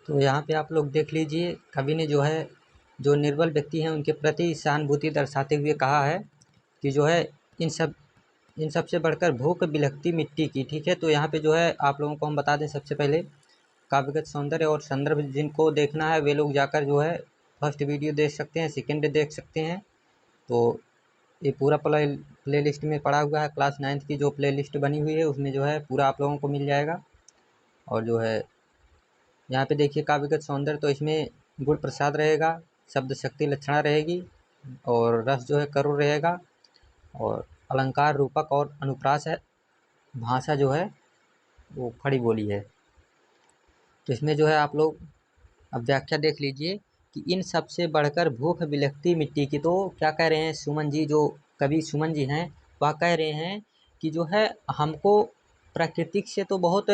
तो यहाँ पे आप लोग देख लीजिए, कवि ने जो है जो निर्बल व्यक्ति हैं उनके प्रति सहानुभूति दर्शाते हुए कहा है कि जो है इन सब इन सबसे बढ़कर भूख बिलखती मिट्टी की। ठीक है, तो यहाँ पे जो है आप लोगों को हम बता दें सबसे पहले, काव्यगत सौंदर्य और संदर्भ जिनको देखना है वे लोग जाकर जो है फर्स्ट वीडियो देख सकते हैं, सेकंड देख सकते हैं। तो ये पूरा प्ले लिस्ट में पड़ा हुआ है, क्लास 9th की जो प्ले लिस्ट बनी हुई है उसमें जो है पूरा आप लोगों को मिल जाएगा। और जो है यहाँ पे देखिए काव्यगत सौंदर्य, तो इसमें गुण प्रसाद रहेगा, शब्द शक्ति लक्षणा रहेगी, और रस जो है करुण रहेगा, और अलंकार रूपक और अनुप्रास है, भाषा जो है वो खड़ी बोली है। तो इसमें जो है आप लोग अब व्याख्या देख लीजिए कि इन सबसे बढ़कर भूख बिलखती मिट्टी की। तो क्या कह रहे हैं सुमन जी, जो कवि सुमन जी हैं, वह कह रहे हैं कि जो है हमको प्राकृतिक से तो बहुत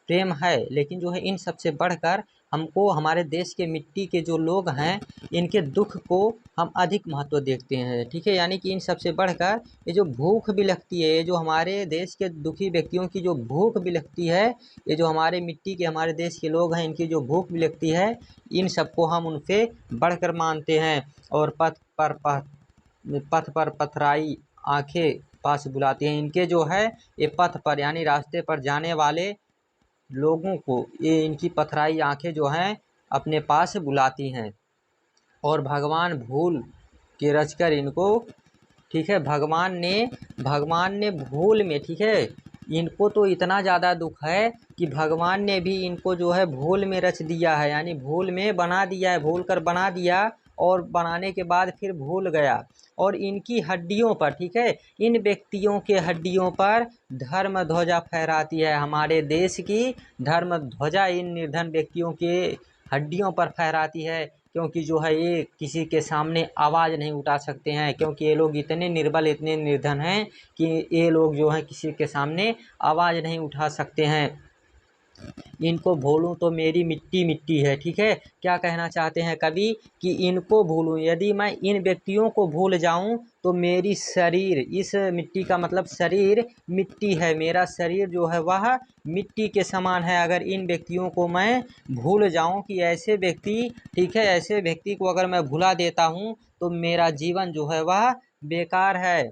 प्रेम है, लेकिन जो है इन सबसे बढ़कर हमको हमारे देश के मिट्टी के जो लोग हैं इनके दुख को हम अधिक महत्व देखते हैं। ठीक है, यानी कि इन सबसे बढ़कर ये जो भूख बिलखती है, ये जो हमारे देश के दुखी व्यक्तियों की जो भूख बिलखती है, ये जो हमारे मिट्टी के हमारे देश के लोग हैं इनकी जो भूख बिलखती है, इन सबको हम उनसे बढ़कर मानते हैं। और पथ पर पथराई आंखें पास बुलाती हैं। इनके जो है ये पथ पर यानी रास्ते पर जाने वाले लोगों को ये इनकी पथराई आंखें जो हैं अपने पास बुलाती हैं। और भगवान भूल के रचकर इनको, ठीक है, भगवान ने भूल में, ठीक है, इनको तो इतना ज़्यादा दुख है कि भगवान ने भी इनको जो है भूल में रच दिया है, यानी भूल में बना दिया है, भूल कर बना दिया और बनाने के बाद फिर भूल गया। और इनकी हड्डियों पर, ठीक है, इन व्यक्तियों के हड्डियों पर धर्म ध्वजा फहराती है। हमारे देश की धर्म ध्वजा इन निर्धन व्यक्तियों के हड्डियों पर फहराती है, क्योंकि जो है ये किसी के सामने आवाज़ नहीं उठा सकते हैं, क्योंकि ये लोग इतने निर्बल इतने निर्धन हैं कि ये लोग जो है किसी के सामने आवाज़ नहीं उठा सकते हैं। इनको भूलूं तो मेरी मिट्टी मिट्टी है। ठीक है, क्या कहना चाहते हैं कवि कि इनको भूलूं, यदि मैं इन व्यक्तियों को भूल जाऊं तो मेरी शरीर, इस मिट्टी का मतलब शरीर मिट्टी है, मेरा शरीर जो है वह मिट्टी के समान है। अगर इन व्यक्तियों को मैं भूल जाऊं कि ऐसे व्यक्ति, ठीक है, ऐसे व्यक्ति को अगर मैं भुला देता हूं तो मेरा जीवन जो है वह बेकार है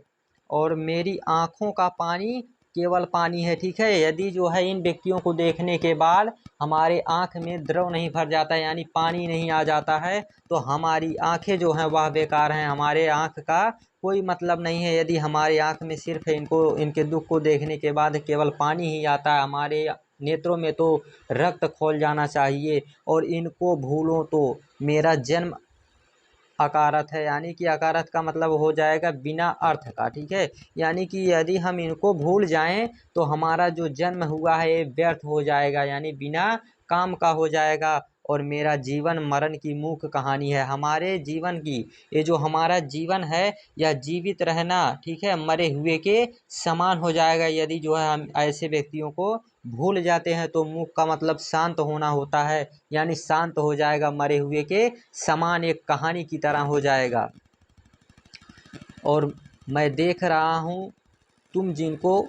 और मेरी आँखों का पानी केवल पानी है। ठीक है, यदि जो है इन व्यक्तियों को देखने के बाद हमारे आँख में द्रव नहीं भर जाता है, यानी पानी नहीं आ जाता है, तो हमारी आँखें जो हैं वह बेकार हैं, हमारे आँख का कोई मतलब नहीं है। यदि हमारी आँख में सिर्फ इनको इनके दुख को देखने के बाद केवल पानी ही आता है, हमारे नेत्रों में तो रक्त खौल जाना चाहिए। और इनको भूलो तो मेरा जन्म अकारथ है, यानी कि अकारथ का मतलब हो जाएगा बिना अर्थ का। ठीक है, यानी कि यदि हम इनको भूल जाएं तो हमारा जो जन्म हुआ है ये व्यर्थ हो जाएगा, यानी बिना काम का हो जाएगा। और मेरा जीवन मरण की मूक कहानी है, हमारे जीवन की, ये जो हमारा जीवन है यह जीवित रहना, ठीक है, मरे हुए के समान हो जाएगा। यदि जो है हम ऐसे व्यक्तियों को भूल जाते हैं तो मूक का मतलब शांत होना होता है, यानी शांत हो जाएगा, मरे हुए के समान एक कहानी की तरह हो जाएगा। और मैं देख रहा हूँ तुम जिनको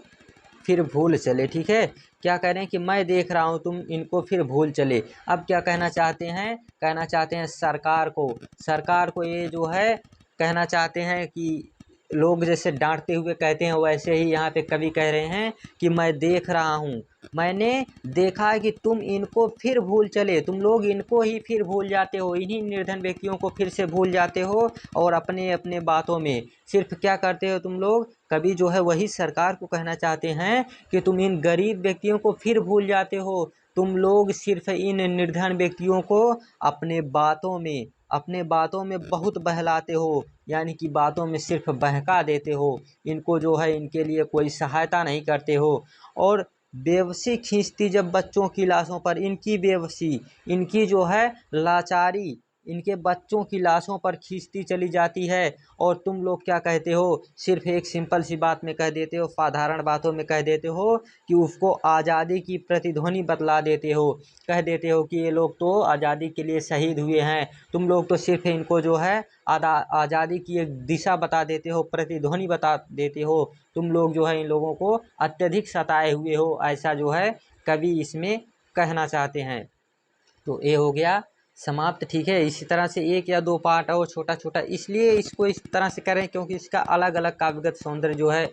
फिर भूल चले। ठीक है, क्या कह रहे हैं कि मैं देख रहा हूँ तुम इनको फिर भूल चले। अब क्या कहना चाहते हैं, कहना चाहते हैं सरकार को ये जो है कहना चाहते हैं कि लोग जैसे डांटते हुए कहते हैं वैसे ही यहाँ पे कवि कह रहे हैं कि मैं देख रहा हूँ, मैंने देखा है कि तुम इनको फिर भूल चले, तुम लोग इनको ही फिर भूल जाते हो, इन्हीं निर्धन व्यक्तियों को फिर से भूल जाते हो और अपने अपने बातों में सिर्फ क्या करते हो तुम लोग। कवि जो है वही सरकार को कहना चाहते हैं कि तुम इन गरीब व्यक्तियों को फिर भूल जाते हो, तुम लोग सिर्फ इन निर्धन व्यक्तियों को अपने बातों में बहुत बहलाते हो, यानी कि बातों में सिर्फ बहका देते हो, इनको जो है इनके लिए कोई सहायता नहीं करते हो। और बेबसी खींचती जब बच्चों की लाशों पर, इनकी बेबसी, इनकी जो है लाचारी इनके बच्चों की लाशों पर खींचती चली जाती है। और तुम लोग क्या कहते हो, सिर्फ एक सिंपल सी बात में कह देते हो, साधारण बातों में कह देते हो कि उसको आज़ादी की प्रतिध्वनि बतला देते हो, कह देते हो कि ये लोग तो आज़ादी के लिए शहीद हुए हैं। तुम लोग तो सिर्फ इनको जो है आज़ादी की एक दिशा बता देते हो, प्रतिध्वनि बता देते हो, तुम लोग जो है इन लोगों को अत्यधिक सताए हुए हो, ऐसा जो है कवि इसमें कहना चाहते हैं। तो ये हो गया समाप्त, ठीक है। इसी तरह से एक या दो पार्ट और छोटा छोटा, इसलिए इसको इस तरह से करें क्योंकि इसका अलग अलग काव्यगत सौंदर्य जो है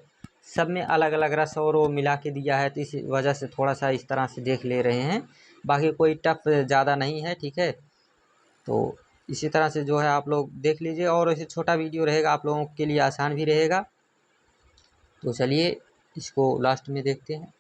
सब में अलग अलग रस और वो मिला के दिया है, तो इस वजह से थोड़ा सा इस तरह से देख ले रहे हैं। बाकी कोई टफ ज़्यादा नहीं है, ठीक है। तो इसी तरह से जो है आप लोग देख लीजिए, और ऐसे छोटा वीडियो रहेगा आप लोगों के लिए आसान भी रहेगा। तो चलिए इसको लास्ट में देखते हैं।